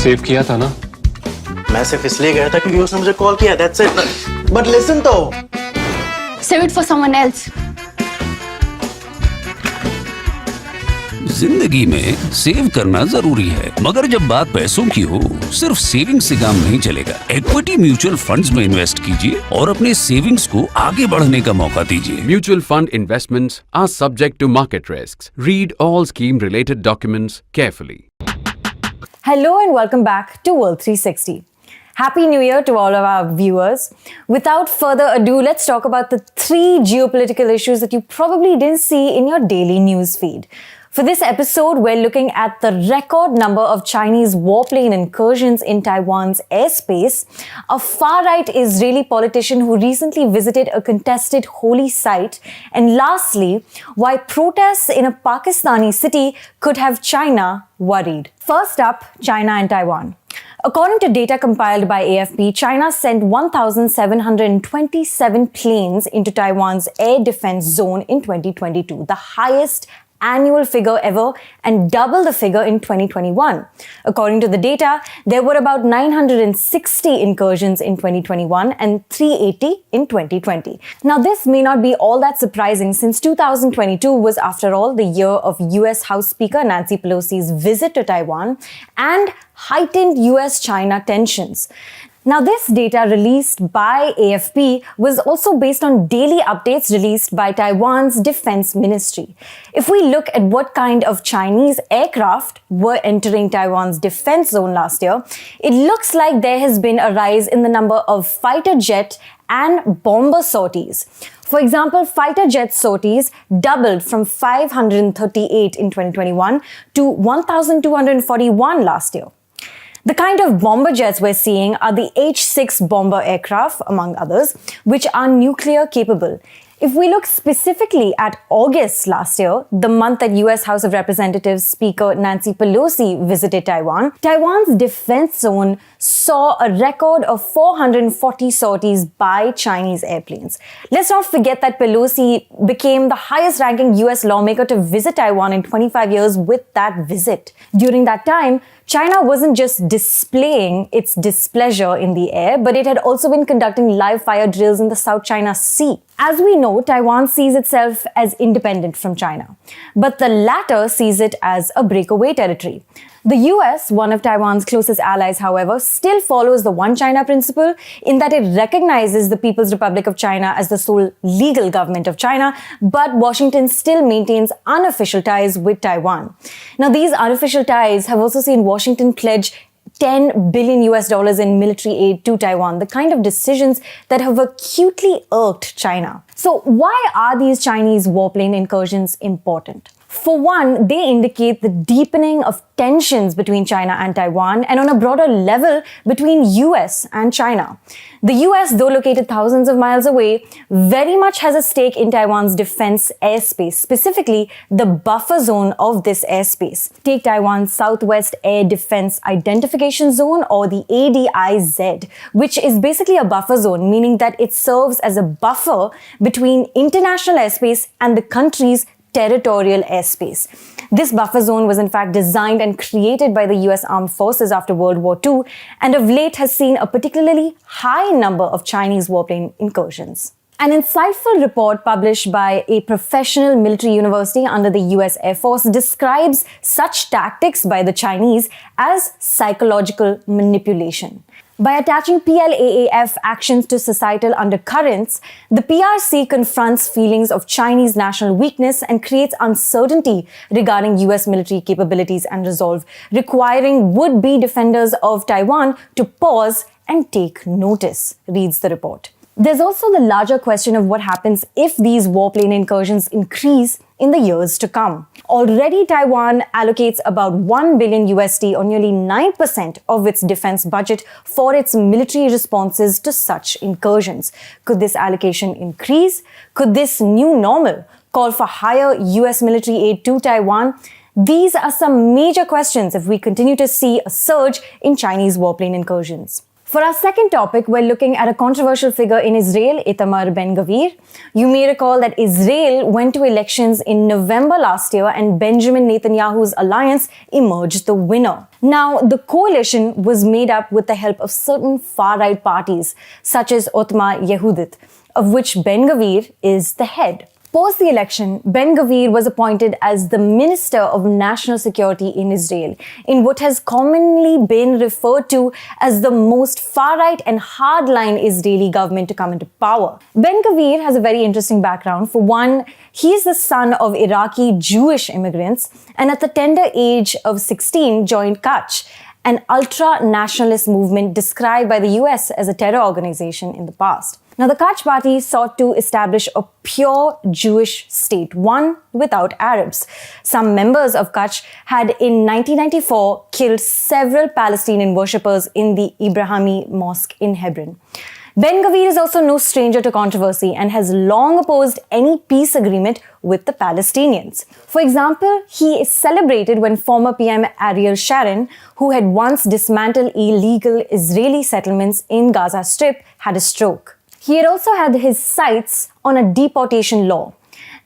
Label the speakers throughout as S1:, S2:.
S1: Save किया था ना?
S2: मैं सिर्फ इसलिए गया था क्योंकि उसने मुझे कॉल किया, that's it. But listen तो.
S3: Save it for someone else.
S4: जिंदगी में सेव करना जरूरी है, मगर जब बात पैसों की हो, सिर्फ सेविंग से काम नहीं चलेगा। इक्विटी म्यूचुअल फंड्स में इन्वेस्ट कीजिए और अपने सेविंग्स को आगे बढ़ने का मौका दीजिए।
S5: Mutual fund investments are subject to market risks. Read all scheme-related documents carefully.
S6: Hello and welcome back to World 360. Happy New Year to all of our viewers. Without further ado, let's talk about the 3 geopolitical issues that you probably didn't see in your daily news feed. For this episode, we're looking at the record number of Chinese warplane incursions in Taiwan's airspace, a far-right Israeli politician who recently visited a contested holy site, and lastly, why protests in a Pakistani city could have China worried. First up, China and Taiwan. According to data compiled by AFP, China sent 1,727 planes into Taiwan's air defense zone in 2022, the highest annual figure ever and double the figure in 2021. According to the data, there were about 960 incursions in 2021 and 380 in 2020. Now, this may not be all that surprising since 2022 was, after all, the year of US House Speaker Nancy Pelosi's visit to Taiwan and heightened US-China tensions. Now, this data released by AFP was also based on daily updates released by Taiwan's defense ministry. If we look at what kind of Chinese aircraft were entering Taiwan's defense zone last year, it looks like there has been a rise in the number of fighter jet and bomber sorties. For example, fighter jet sorties doubled from 538 in 2021 to 1,241 last year. The kind of bomber jets we're seeing are the H-6 bomber aircraft, among others, which are nuclear capable. If we look specifically at August last year, the month that US House of Representatives Speaker Nancy Pelosi visited Taiwan, Taiwan's defense zone saw a record of 440 sorties by Chinese airplanes. Let's not forget that Pelosi became the highest-ranking US lawmaker to visit Taiwan in 25 years with that visit. During that time, China wasn't just displaying its displeasure in the air, but it had also been conducting live fire drills in the South China Sea. As we know, Taiwan sees itself as independent from China, but the latter sees it as a breakaway territory. The US, one of Taiwan's closest allies, however, still follows the One China principle in that it recognizes the People's Republic of China as the sole legal government of China, but Washington still maintains unofficial ties with Taiwan. Now, these unofficial ties have also seen Washington pledge $10 billion in military aid to Taiwan, the kind of decisions that have acutely irked China. So why are these Chinese warplane incursions important? For one, they indicate the deepening of tensions between China and Taiwan, and on a broader level between US and China. The US, though located thousands of miles away, very much has a stake in Taiwan's defense airspace, specifically the buffer zone of this airspace. Take Taiwan's Southwest Air Defense Identification Zone, or the ADIZ, which is basically a buffer zone, meaning that it serves as a buffer between international airspace and the country's territorial airspace. This buffer zone was in fact designed and created by the US Armed Forces after World War II, and of late has seen a particularly high number of Chinese warplane incursions. An insightful report published by a professional military university under the US Air Force describes such tactics by the Chinese as psychological manipulation. By attaching PLAAF actions to societal undercurrents, the PRC confronts feelings of Chinese national weakness and creates uncertainty regarding US military capabilities and resolve, requiring would-be defenders of Taiwan to pause and take notice, reads the report. There's also the larger question of what happens if these warplane incursions increase in the years to come. Already, Taiwan allocates about $1 billion or nearly 9% of its defense budget for its military responses to such incursions. Could this allocation increase? Could this new normal call for higher US military aid to Taiwan? These are some major questions if we continue to see a surge in Chinese warplane incursions. For our second topic, we're looking at a controversial figure in Israel, Itamar Ben-Gvir. You may recall that Israel went to elections in November last year and Benjamin Netanyahu's alliance emerged the winner. Now, the coalition was made up with the help of certain far-right parties, such as Otma Yehudit, of which Ben-Gvir is the head. Post the election, Ben-Gvir was appointed as the Minister of National Security in Israel, in what has commonly been referred to as the most far-right and hardline Israeli government to come into power. Ben-Gvir has a very interesting background. For one, he is the son of Iraqi Jewish immigrants, and at the tender age of 16 joined Kach, an ultra-nationalist movement described by the US as a terror organization in the past. Now, the Kach party sought to establish a pure Jewish state, one without Arabs. Some members of Kach had in 1994 killed several Palestinian worshippers in the Ibrahimi Mosque in Hebron. Ben-Gvir is also no stranger to controversy and has long opposed any peace agreement with the Palestinians. For example, he is celebrated when former PM Ariel Sharon, who had once dismantled illegal Israeli settlements in Gaza Strip, had a stroke. He had also had his sights on a deportation law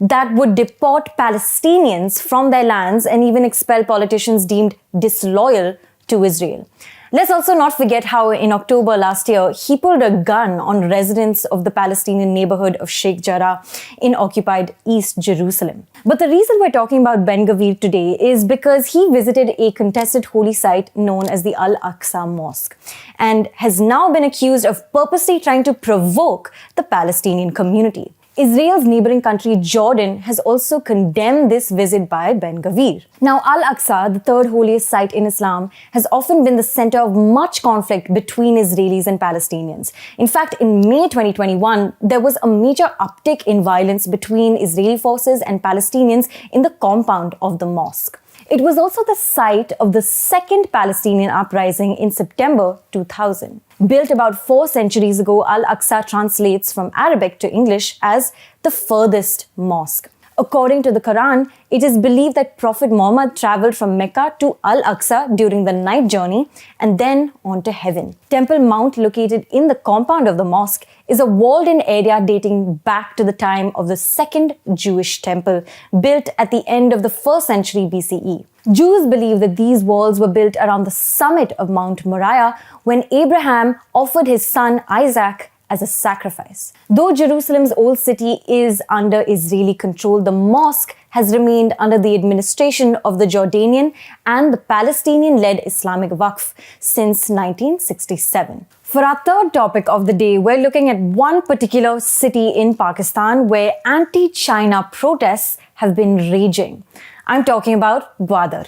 S6: that would deport Palestinians from their lands and even expel politicians deemed disloyal to Israel. Let's also not forget how in October last year, he pulled a gun on residents of the Palestinian neighborhood of Sheikh Jarrah in occupied East Jerusalem. But the reason we're talking about Ben-Gvir today is because he visited a contested holy site known as the Al-Aqsa Mosque and has now been accused of purposely trying to provoke the Palestinian community. Israel's neighboring country Jordan has also condemned this visit by Ben-Gvir. Now, Al-Aqsa, the third holiest site in Islam, has often been the center of much conflict between Israelis and Palestinians. In fact, in May 2021, there was a major uptick in violence between Israeli forces and Palestinians in the compound of the mosque. It was also the site of the second Palestinian uprising in September 2000. Built about 4 centuries ago, Al-Aqsa translates from Arabic to English as the furthest mosque. According to the Quran, it is believed that Prophet Muhammad traveled from Mecca to Al-Aqsa during the night journey and then on to heaven. Temple Mount, located in the compound of the mosque, is a walled-in area dating back to the time of the second Jewish temple, built at the end of the 1st century BCE. Jews believe that these walls were built around the summit of Mount Moriah when Abraham offered his son Isaac as a sacrifice. Though Jerusalem's old city is under Israeli control, the mosque has remained under the administration of the Jordanian and the Palestinian-led Islamic Waqf since 1967. For our third topic of the day, we're looking at one particular city in Pakistan where anti-China protests have been raging. I'm talking about Gwadar.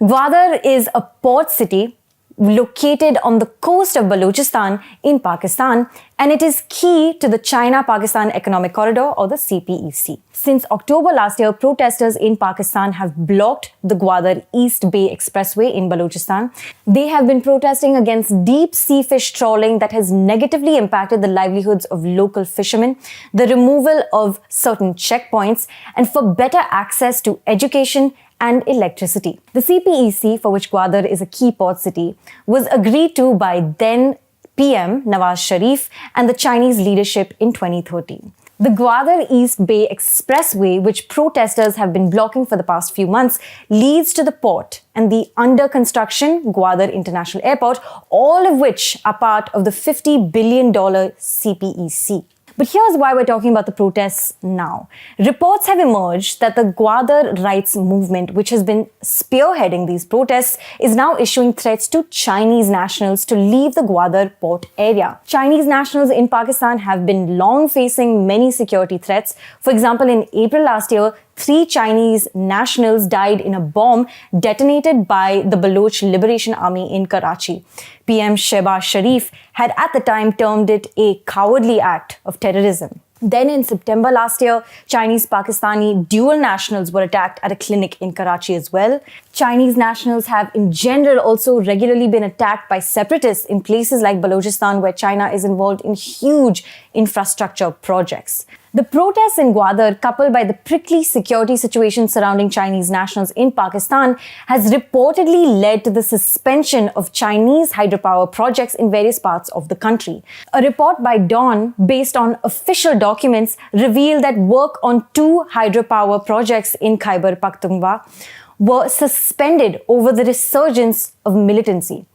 S6: Gwadar is a port city located on the coast of Balochistan in Pakistan, and it is key to the China-Pakistan Economic Corridor, or the CPEC. Since October last year, protesters in Pakistan have blocked the Gwadar East Bay Expressway in Balochistan. They have been protesting against deep-sea fish trawling that has negatively impacted the livelihoods of local fishermen, the removal of certain checkpoints, and for better access to education and electricity. The CPEC, for which Gwadar is a key port city, was agreed to by then PM Nawaz Sharif and the Chinese leadership in 2013. The Gwadar East Bay Expressway, which protesters have been blocking for the past few months, leads to the port and the under-construction Gwadar International Airport, all of which are part of the $50 billion CPEC. But here's why we're talking about the protests now. Reports have emerged that the Gwadar rights movement, which has been spearheading these protests, is now issuing threats to Chinese nationals to leave the Gwadar port area. Chinese nationals in Pakistan have been long facing many security threats. For example, in April last year, 3 Chinese nationals died in a bomb detonated by the Baloch Liberation Army in Karachi. PM Shehbaz Sharif had at the time termed it a cowardly act of terrorism. Then in September last year, Chinese-Pakistani dual nationals were attacked at a clinic in Karachi as well. Chinese nationals have in general also regularly been attacked by separatists in places like Balochistan, where China is involved in huge infrastructure projects. The protests in Gwadar, coupled by the prickly security situation surrounding Chinese nationals in Pakistan, has reportedly led to the suspension of Chinese hydropower projects in various parts of the country. A report by Dawn, based on official documents, revealed that work on 2 hydropower projects in Khyber Pakhtunkhwa were suspended over the resurgence of militancy.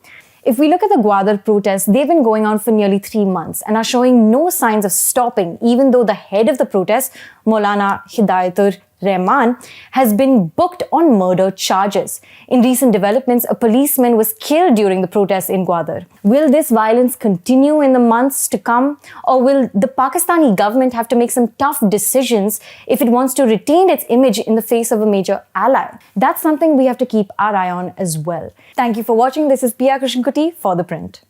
S6: If we look at the Gwadar protests, they've been going on for nearly 3 months and are showing no signs of stopping, even though the head of the protest, Maulana Hidayatur Rahman, has been booked on murder charges. In recent developments, a policeman was killed during the protests in Gwadar. Will this violence continue in the months to come? Or will the Pakistani government have to make some tough decisions if it wants to retain its image in the face of a major ally? That's something we have to keep our eye on as well. Thank you for watching. This is Pia Krishnankutty for ThePrint.